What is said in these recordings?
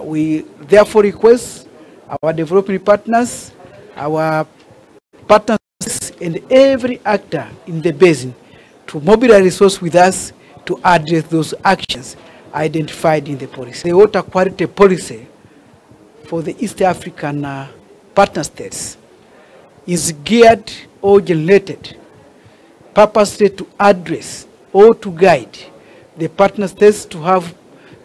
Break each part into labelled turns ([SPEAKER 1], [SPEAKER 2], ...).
[SPEAKER 1] we therefore request our developing partners, our partners, and every actor in the basin to mobilize resources with us to address those actions identified in the policy. The water quality policy for the East African partner states is geared or generated purposely to address or to guide the partner states to have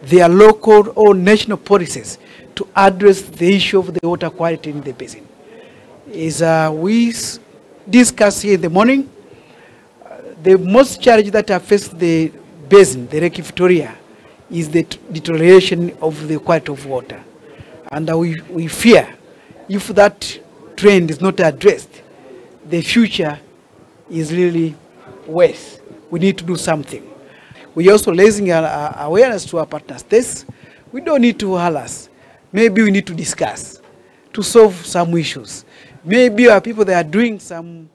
[SPEAKER 1] their local or national policies to address the issue of the water quality in the basin. As we discussed here in the morning, the most challenge that affects the basin, the Lake Victoria, is the deterioration of the quality of water. And we fear if that trend is not addressed, the future is really worse. We need to do something. We're also raising awareness to our partner states. We don't need to harass. Maybe we need to discuss to solve some issues. Maybe our people that are doing some,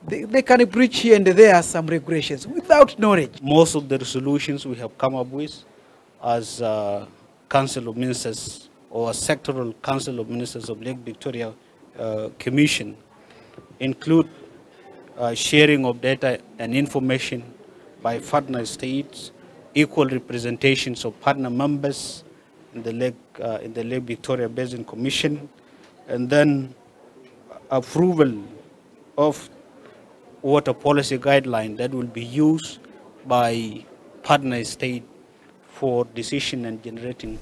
[SPEAKER 1] they can breach here and there some regulations without knowledge.
[SPEAKER 2] Most of the resolutions we have come up with as Council of Ministers or Sectoral Council of Ministers of Lake Victoria Commission include sharing of data and information by partner states, equal representations of partner members in the Lake Victoria Basin Commission, and then approval of water policy guideline that will be used by partner state for decision and generating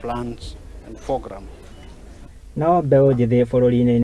[SPEAKER 2] plans and programs.
[SPEAKER 3] Now,